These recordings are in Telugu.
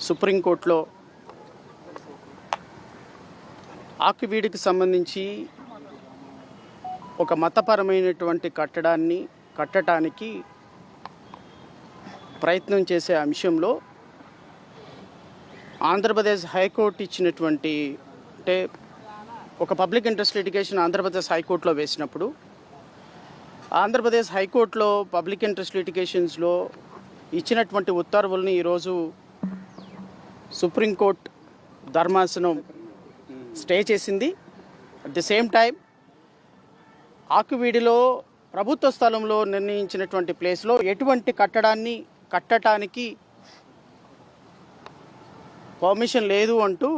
సుప్రీంకోర్టులో ఆకివీడికి సంబంధించి ఒక మతపరమైనటువంటి కట్టడానికి ప్రయత్నం చేసే అంశంలో ఆంధ్రప్రదేశ్ హైకోర్టు ఇచ్చినటువంటి అంటే ఒక పబ్లిక్ ఇంట్రెస్ట్ లిటిగేషన్ ఆంధ్రప్రదేశ్ హైకోర్టులో వేసినప్పుడు ఆంధ్రప్రదేశ్ హైకోర్టులో పబ్లిక్ ఇంట్రెస్ట్ లిటిగేషన్స్లో ఇచ్చినటువంటి ఉత్తర్వుల్ని ఈరోజు సుప్రీంకోర్టు ధర్మాసనం స్టే చేసింది. అట్ ది సేమ్ టైం ఆకివీడిలో ప్రభుత్వ స్థలంలో నిర్ణయించినటువంటి ప్లేస్లో ఎటువంటి కట్టడానికి పర్మిషన్ లేదు అంటూ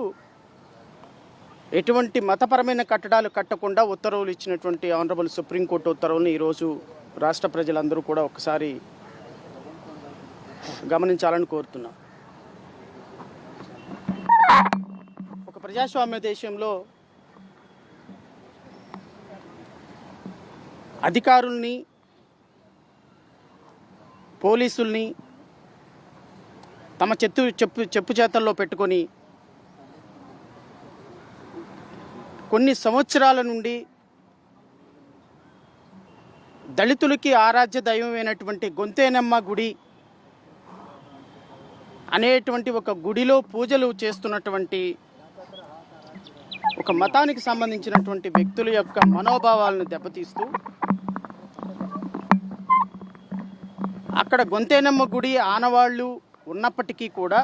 ఎటువంటి మతపరమైన కట్టడాలు కట్టకుండా ఉత్తర్వులు ఇచ్చినటువంటి ఆనరబుల్ సుప్రీంకోర్టు ఉత్తర్వులను ఈరోజు రాష్ట్ర ప్రజలందరూ కూడా ఒకసారి గమనించాలని కోరుతున్నా. ఒక ప్రజాస్వామ్య దేశంలో అధికారుల్ని పోలీసుల్ని తమ చెప్పు చేతల్లో పెట్టుకొని కొన్ని సంవత్సరాల నుండి దళితులకి ఆరాధ్య దైవమైనటువంటి గొంతేనమ్మ గుడి అనేటువంటి ఒక గుడిలో పూజలు చేస్తున్నటువంటి ఒక మతానికి సంబంధించినటువంటి వ్యక్తుల యొక్క మనోభావాలను దెబ్బతీస్తూ అక్కడ గొంతేనమ్మ గుడి ఆనవాళ్ళు ఉన్నప్పటికీ కూడా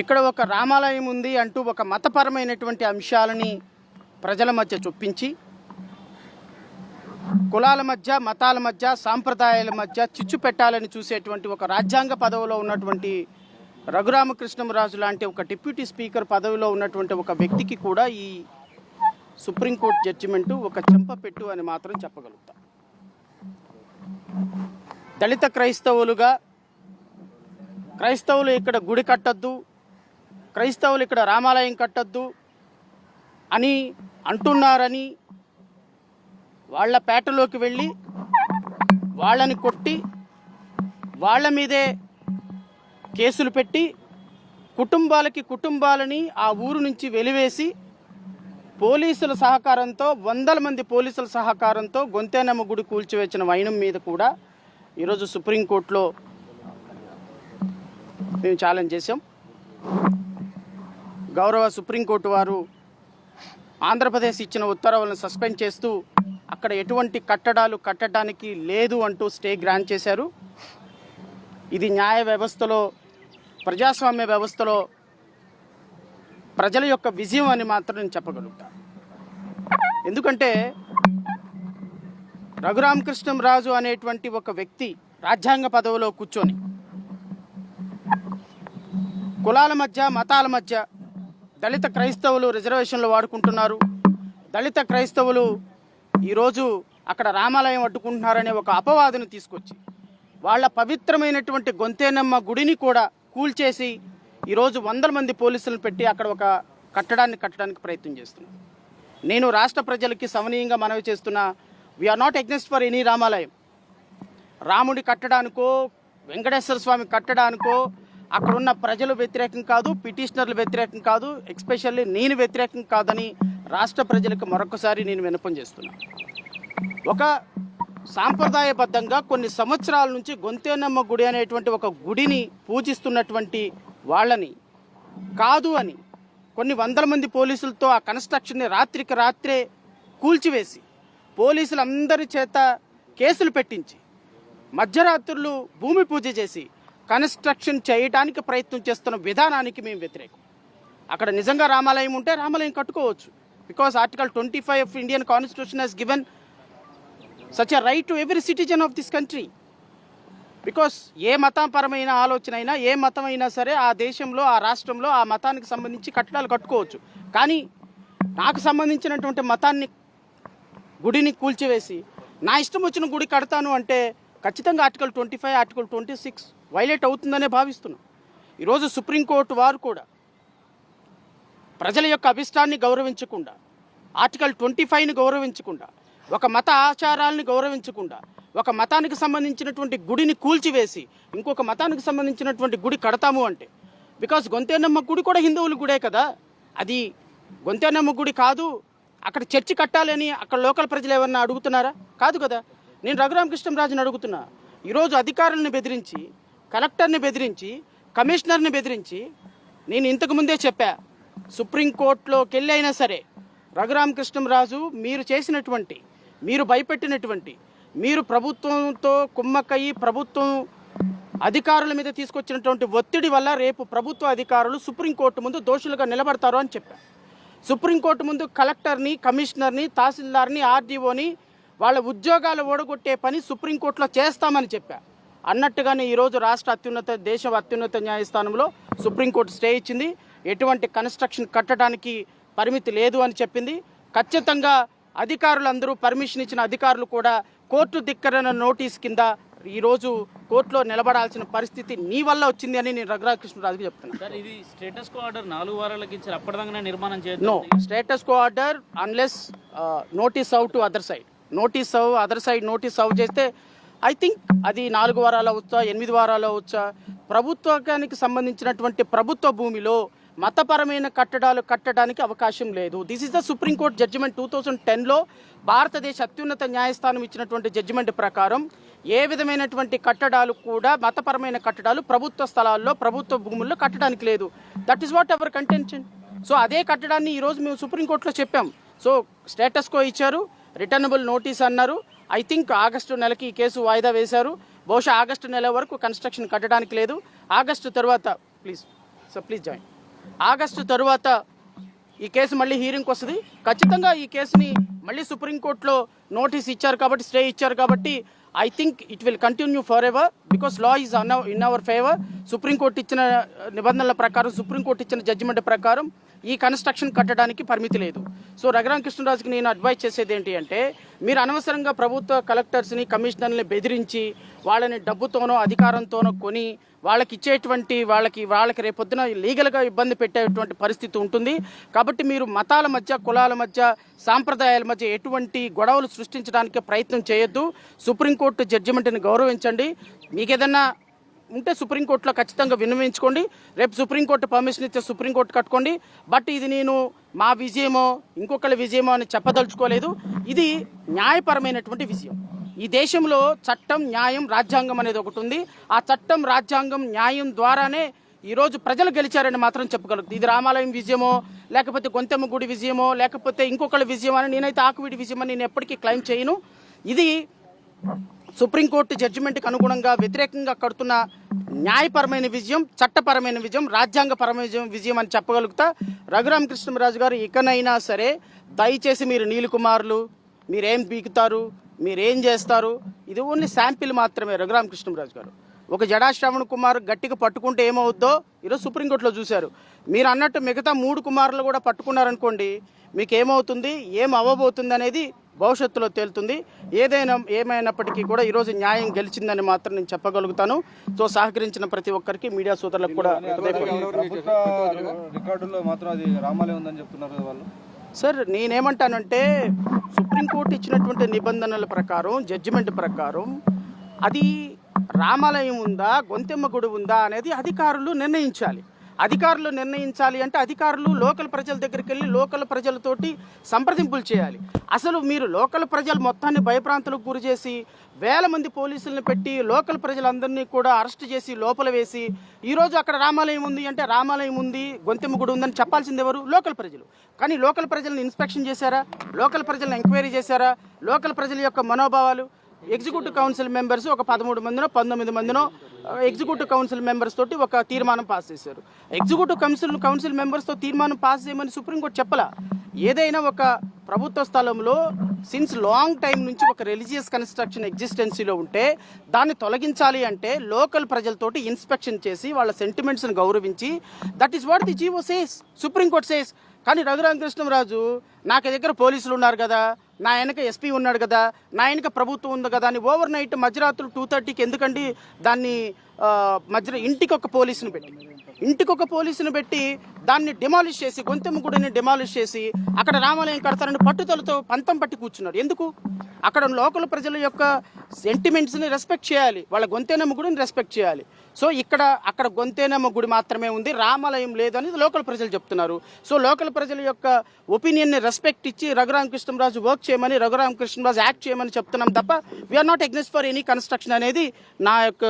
ఇక్కడ ఒక రామాలయం ఉంది అంటూ ఒక మతపరమైనటువంటి అంశాలని ప్రజల మధ్య చొప్పించి కులాల మధ్య మతాల మధ్య సాంప్రదాయాల మధ్య చిచ్చు పెట్టాలని చూసేటువంటి ఒక రాజ్యాంగ పదవిలో ఉన్నటువంటి రఘురామకృష్ణరాజు లాంటి ఒక డిప్యూటీ స్పీకర్ పదవిలో ఉన్నటువంటి ఒక వ్యక్తికి కూడా ఈ సుప్రీంకోర్టు జడ్జిమెంటు ఒక చెంపపెట్టు అని మాత్రం చెప్పగలుగుతాం. దళిత క్రైస్తవులు ఇక్కడ గుడి కట్టద్దు, క్రైస్తవులు ఇక్కడ రామాలయం కట్టద్దు అని అంటున్నారని వాళ్ళ పేటలోకి వెళ్ళి వాళ్ళని కొట్టి వాళ్ళ మీదే కేసులు పెట్టి కుటుంబాలని ఆ ఊరు నుంచి వెలివేసి పోలీసుల సహకారంతో 100 మంది పోలీసుల సహకారంతో గొంతేనమ్మ గుడి కూల్చివేసిన వైనం మీద కూడా ఈరోజు సుప్రీంకోర్టులో మేము ఛాలెంజ్ చేశాం. గౌరవ సుప్రీంకోర్టు వారు ఆంధ్రప్రదేశ్ ఇచ్చిన ఉత్తర్వులను సస్పెండ్ చేస్తూ అక్కడ ఎటువంటి కట్టడాలు కట్టడానికి లేదు అంటూ స్టే గ్రాంట్ చేశారు. ఇది న్యాయ వ్యవస్థలో ప్రజాస్వామ్య వ్యవస్థలో ప్రజల యొక్క విజయం అని మాత్రం నేను చెప్పగలుగుతాను. ఎందుకంటే రఘురామకృష్ణరాజు అనేటువంటి ఒక వ్యక్తి రాజ్యాంగ పదవిలో కూర్చొని కులాల మధ్య మతాల మధ్య దళిత క్రైస్తవులు రిజర్వేషన్లు వాడుకుంటున్నారు, దళిత క్రైస్తవులు ఈరోజు అక్కడ రామాలయం అడ్డుకుంటున్నారనే ఒక అపవాదును తీసుకొచ్చి వాళ్ళ పవిత్రమైనటువంటి గొంతేనమ్మ గుడిని కూడా కూల్చేసి ఈరోజు 100 మంది పోలీసులను పెట్టి అక్కడ ఒక కట్టడానికి ప్రయత్నం చేస్తున్నారు. నేను రాష్ట్ర ప్రజలకి సవనీయంగా మనవి చేస్తున్నా, we're not against for any రామాలయం. రాముడి కట్టడానికో వెంకటేశ్వర స్వామి కట్టడానికో అక్కడున్న ప్రజలు వ్యతిరేకం కాదు, పిటిషనర్లు వ్యతిరేకం కాదు, ఎస్పెషల్లీ నేను వ్యతిరేకం కాదని రాష్ట్ర ప్రజలకు మరొకసారి నేను విన్నపం చేస్తున్నాను. ఒక సాంప్రదాయబద్ధంగా కొన్ని సంవత్సరాల నుంచి గొంతేనమ్మ గుడి అనేటువంటి ఒక గుడిని పూజిస్తున్నటువంటి వాళ్ళని కాదు అని కొన్ని 100 మంది పోలీసులతో ఆ కన్స్ట్రక్షన్ని రాత్రికి రాత్రే కూల్చివేసి పోలీసులందరి చేత కేసులు పెట్టించి మధ్యరాత్రులు భూమి పూజ చేసి కన్స్ట్రక్షన్ చేయడానికి ప్రయత్నం చేస్తున్న విధానానికి మేము వ్యతిరేకం. అక్కడ నిజంగా రామాలయం ఉంటే రామాలయం కట్టుకోవచ్చు. Because article 25 of Indian constitution has given such a right to every citizen of this country. Because ఏ మతపరమైన ఆలోచన అయినా ఏ మతం అయినా సరే ఆ దేశంలో ఆ రాష్ట్రంలో ఆ మతానికి సంబంధించి కట్టడాలు కట్టుకోవచ్చు. కానీ నాకు సంబంధించినటువంటి గుడిని కూల్చివేసి నా ఇష్టం వచ్చిన గుడి కడతాను అంటే ఖచ్చితంగా ఆర్టికల్ 25 ఆర్టికల్ 26 వైలేట్ అవుతుందనే భావిస్తున్నాం. ఈరోజు సుప్రీంకోర్టు వారు కూడా ప్రజల యొక్క అభిష్టాన్ని గౌరవించకుండా, ఆర్టికల్ 25ని గౌరవించకుండా, ఒక మత ఆచారాలను గౌరవించకుండా ఒక మతానికి సంబంధించినటువంటి గుడిని కూల్చివేసి ఇంకొక మతానికి సంబంధించినటువంటి గుడి కడతాము అంటే, బికాస్ గొంతేనమ్మ గుడి కూడా హిందువుల గుడే కదా, అది గొంతేనమ్మ గుడి కాదు అక్కడ చర్చి కట్టాలని అక్కడ లోకల్ ప్రజలు ఏమన్నా అడుగుతున్నారా? కాదు కదా. నేను రఘురామకృష్ణరాజుని అడుగుతున్నా, ఈరోజు అధికారులను బెదిరించి, కలెక్టర్ని బెదిరించి, కమిషనర్ని బెదిరించి, నేను ఇంతకుముందే చెప్పా, సుప్రీంకోర్టులోకి వెళ్ళి అయినా సరే రఘురామకృష్ణరాజు మీరు చేసినటువంటి, మీరు భయపెట్టినటువంటి, మీరు ప్రభుత్వంతో కుమ్మక్కయి ప్రభుత్వం అధికారుల మీద తీసుకొచ్చినటువంటి ఒత్తిడి వల్ల రేపు ప్రభుత్వ అధికారులు సుప్రీంకోర్టు ముందు దోషులుగా నిలబడతారు అని చెప్పారు. సుప్రీంకోర్టు ముందు కలెక్టర్ని, కమిషనర్ని, తహసీల్దార్ని, ఆర్డీఓని వాళ్ళ ఉద్యోగాలు ఓడగొట్టే పని సుప్రీంకోర్టులో చేస్తామని చెప్పారు. అన్నట్టుగానే ఈరోజు దేశ అత్యున్నత న్యాయస్థానంలో సుప్రీంకోర్టు స్టే ఇచ్చింది. ఎటువంటి కన్స్ట్రక్షన్ కట్టడానికి పరిమితి లేదు అని చెప్పింది. ఖచ్చితంగా అధికారులందరూ, పర్మిషన్ ఇచ్చిన అధికారులు కూడా కోర్టు ధిక్కరణ నోటీస్ కింద ఈరోజు కోర్టులో నిలబడాల్సిన పరిస్థితి నీ వల్ల వచ్చింది అని నేను రఘురామకృష్ణరాజుకి చెప్తున్నాను. సార్, ఇది స్టేటస్ కో ఆర్డర్ 4 వారాలకి ఇచ్చారు, అప్పటిదాకా నిర్మాణం చేయదు. No status quo order unless notice out to other side. Notice out చేస్తే ఐ థింక్ అది 4 వారాలు అవ్వచ్చా, 8 వారాలు అవ్వచ్చా. ప్రభుత్వానికి సంబంధించినటువంటి ప్రభుత్వ భూమిలో మతపరమైన కట్టడాలు కట్టడానికి అవకాశం లేదు. This is the Supreme Court judgement 2010లో భారతదేశ అత్యున్నత న్యాయస్థానం ఇచ్చినటువంటి జడ్జిమెంట్ ప్రకారం ఏ విధమైనటువంటి కట్టడాలు కూడా, మతపరమైన కట్టడాలు ప్రభుత్వ స్థలాల్లో, ప్రభుత్వ భూముల్లో కట్టడానికి లేదు. That is what our contention. So అదే కట్టడాన్ని ఈరోజు మేము సుప్రీంకోర్టులో చెప్పాం. సో స్టేటస్ కో ఇచ్చారు, రిటర్నబుల్ నోటీస్ అన్నారు. ఐ థింక్ ఆగస్టు నెలకి ఈ కేసు వాయిదా వేశారు. బహుశా ఆగస్టు నెల వరకు కన్స్ట్రక్షన్ కట్టడానికి లేదు. ఆగస్టు తర్వాత ప్లీజ్ జాయిన్. ఆగస్టు తరువాత ఈ కేసు మళ్ళీ హీరింగ్కి వస్తుంది. ఖచ్చితంగా ఈ కేసుని మళ్ళీ సుప్రీంకోర్టులో నోటీస్ ఇచ్చారు కాబట్టి, స్టే ఇచ్చారు కాబట్టి I think it will continue for ever because law is in our favour. Supreme court ఇచ్చిన నిబంధనల ప్రకారం, సుప్రీంకోర్టు ఇచ్చిన జడ్జిమెంట్ ప్రకారం ఈ కన్స్ట్రక్షన్ కట్టడానికి పరిమితి లేదు. సో రఘురామకృష్ణరాజుకి నేను అడ్వైజ్ చేసేది ఏంటి అంటే, మీరు అనవసరంగా ప్రభుత్వ కలెక్టర్స్ని, కమిషనర్ని బెదిరించి వాళ్ళని డబ్బుతోనో అధికారంతోనో కొని వాళ్ళకి ఇచ్చేటువంటి వాళ్ళకి రేపొద్దున లీగల్గా ఇబ్బంది పెట్టేటువంటి పరిస్థితి ఉంటుంది. కాబట్టి మీరు మతాల మధ్య, కులాల మధ్య, సాంప్రదాయాల మధ్య ఎటువంటి గొడవలు సృష్టించడానికి ప్రయత్నం చేయొద్దు. సుప్రీంకోర్టు జడ్జిమెంట్ని గౌరవించండి. మీకు ఏదన్నా ఉంటే సుప్రీంకోర్టులో ఖచ్చితంగా విన్నవించుకోండి. రేపు సుప్రీంకోర్టు పర్మిషన్ ఇస్తే సుప్రీంకోర్టు కట్టుకోండి. బట్ ఇది నేను మా విజయమో ఇంకొకరి విజయమో అని చెప్పదలుచుకోలేదు. ఇది న్యాయపరమైనటువంటి విజయం. ఈ దేశంలో చట్టం, న్యాయం, రాజ్యాంగం అనేది ఒకటి ఉంది. ఆ చట్టం, రాజ్యాంగం, న్యాయం ద్వారానే ఈరోజు ప్రజలు గెలిచారని మాత్రం చెప్పగలుగుతుంది. ఇది రామాలయం విజయమో, లేకపోతే గొంతెమ్మ గుడి విజయమో, లేకపోతే ఇంకొకరి విజయం అని నేనైతే ఆకువీటి విజయం అని నేను ఎప్పటికీ క్లెయిమ్ చేయను. ఇది సుప్రీంకోర్టు జడ్జిమెంట్కి అనుగుణంగా వ్యతిరేకంగా కడుతున్న న్యాయపరమైన విజయం, చట్టపరమైన విజయం, రాజ్యాంగపరమైన విజయం అని చెప్పగలుగుతా. రఘురామకృష్ణరాజు గారు ఇకనైనా సరే దయచేసి మీరు నీలికుమార్లు, మీరేం బీకుతారు, మీరేం చేస్తారు, ఇది ఓన్లీ శాంపిల్ మాత్రమే. రఘురామకృష్ణరాజు గారు ఒక జడా శ్రవణ్ కుమార్ గట్టిగా పట్టుకుంటే ఏమవుద్దో ఈరోజు సుప్రీంకోర్టులో చూశారు. మీరు అన్నట్టు మిగతా 3 కుమారులు కూడా పట్టుకున్నారనుకోండి, మీకు ఏమవుతుంది, ఏం అవ్వబోతుంది అనేది భవిష్యత్తులో తేలుతుంది. ఏమైనప్పటికీ కూడా ఈరోజు న్యాయం గెలిచిందని మాత్రం నేను చెప్పగలుగుతాను. సో సహకరించిన ప్రతి ఒక్కరికి, మీడియా సోదరులకు కూడా రికార్డుల్లో మాత్రం అది రామాలయం ఉందని చెప్తున్నారు వాళ్ళు. సార్ నేనేమంటానంటే, సుప్రీంకోర్టు ఇచ్చినటువంటి నిబంధనల ప్రకారం, జడ్జిమెంట్ ప్రకారం అది రామాలయం ఉందా, గొంతెమ్మ గుడి ఉందా అనేది అధికారులు నిర్ణయించాలి. అంటే అధికారులు లోకల్ ప్రజల దగ్గరికి వెళ్ళి లోకల్ ప్రజలతోటి సంప్రదింపులు చేయాలి. అసలు మీరు లోకల్ ప్రజలు మొత్తాన్ని భయప్రాంతాలకు గురి చేసి వేల మంది పోలీసులను పెట్టి లోకల్ ప్రజలందరినీ కూడా అరెస్ట్ చేసి లోపల వేసి ఈరోజు అక్కడ రామాలయం ఉంది అంటే రామాలయం ఉంది, గొంతెమ్మ గుడి ఉందని చెప్పాల్సింది ఎవరు? లోకల్ ప్రజలు. కానీ లోకల్ ప్రజలను ఇన్స్పెక్షన్ చేశారా? లోకల్ ప్రజలను ఎంక్వైరీ చేశారా? లోకల్ ప్రజల యొక్క మనోభావాలు, ఎగ్జిక్యూటివ్ కౌన్సిల్ మెంబర్స్ ఒక 13 మందినో 19 మందినో ఎగ్జిక్యూటివ్ కౌన్సిల్ మెంబర్స్ తోటి ఒక తీర్మానం పాస్ చేశారు. ఎగ్జిక్యూటివ్ కౌన్సిల్ మెంబర్స్తో తీర్మానం పాస్ చేయమని సుప్రీంకోర్టు చెప్పలా. ఏదైనా ఒక ప్రభుత్వ స్థలంలో సిన్స్ లాంగ్ టైం నుంచి ఒక రిలీజియస్ కన్స్ట్రక్షన్ ఎగ్జిస్టెన్సీలో ఉంటే దాన్ని తొలగించాలి అంటే లోకల్ ప్రజలతోటి ఇన్స్పెక్షన్ చేసి వాళ్ళ సెంటిమెంట్స్ని గౌరవించి, that is what the GO says, supreme court says. కానీ రఘురామకృష్ణరాజు నాకు దగ్గర పోలీసులు ఉన్నారు కదా, నా వెనక ఎస్పీ ఉన్నాడు కదా, నా వెనక ప్రభుత్వం ఉంది కదా అని ఓవర్ నైట్ మధ్యరాత్రులు 2:30కి ఎందుకండి దాన్ని మధ్యలో ఇంటికొక పోలీసుని పెట్టి దాన్ని డిమాలిష్ చేసి గొంతెమ్మ గుడిని డిమాలిష్ చేసి అక్కడ రామాలయం కడతారని పట్టుదలతో పంతం పట్టి కూర్చున్నారు. ఎందుకు? అక్కడ లోకల్ ప్రజల యొక్క సెంటిమెంట్స్ని రెస్పెక్ట్ చేయాలి, వాళ్ళ గొంతెనమ్మ గుడిని రెస్పెక్ట్ చేయాలి. సో అక్కడ గొంతెనమ్మ గుడి మాత్రమే ఉంది, రామాలయం లేదు అనేది లోకల్ ప్రజలు చెప్తున్నారు. సో లోకల్ ప్రజల యొక్క ఒపీనియన్ని రెస్పెక్ట్ ఇచ్చి రఘురామకృష్ణరాజు వర్క్ చేయమని, రఘురామకృష్ణరాజు యాక్ట్ చేయమని చెప్తున్నాం తప్ప we're not against for any construction అనేది నా యొక్క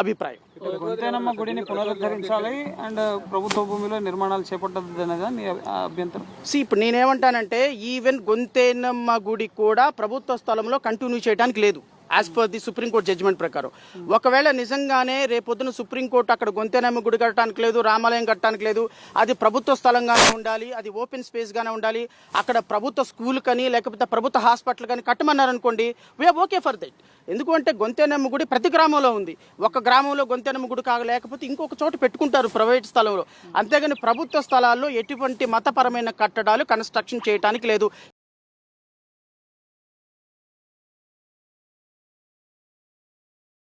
అభిప్రాయం. గొంతెనమ్మ గుడిని పునరుద్ధరించాలి అండ్ ప్రభుత్వ భూమిలో నిర్మాణాలు చేపట్టదనగా మీ అభ్యంతరం. ఇప్పుడు నేనేమంటానంటే ఈవెన్ గొంతెనమ్మ గుడి కూడా ప్రభుత్వ స్థలంలో కంటిన్యూ చేయడానికి లేదు as per the Supreme Court judgment ప్రకారం. ఒకవేళ నిజంగానే రేపొద్దున సుప్రీంకోర్టు అక్కడ గొంతెనమ్మ గుడి కట్టడానికి లేదు, రామాలయం కట్టడానికి లేదు, అది ప్రభుత్వ స్థలంగానే ఉండాలి, అది ఓపెన్ స్పేస్గానే ఉండాలి, అక్కడ ప్రభుత్వ స్కూల్ కానీ లేకపోతే ప్రభుత్వ హాస్పిటల్ కానీ కట్టమన్నారనుకోండి, వీఆర్ ఓకే ఫర్ దట్. ఎందుకంటే గొంతెనమ్మ గుడి ప్రతి గ్రామంలో ఉంది. ఒక గ్రామంలో గొంతెనమ్మ గుడి లేకపోతే ఇంకొక చోట పెట్టుకుంటారు ప్రైవేట్ స్థలంలో. అంతేగాని ప్రభుత్వ స్థలాల్లో ఎటువంటి మతపరమైన కట్టడాలు కన్స్ట్రక్షన్ చేయడానికి లేదు.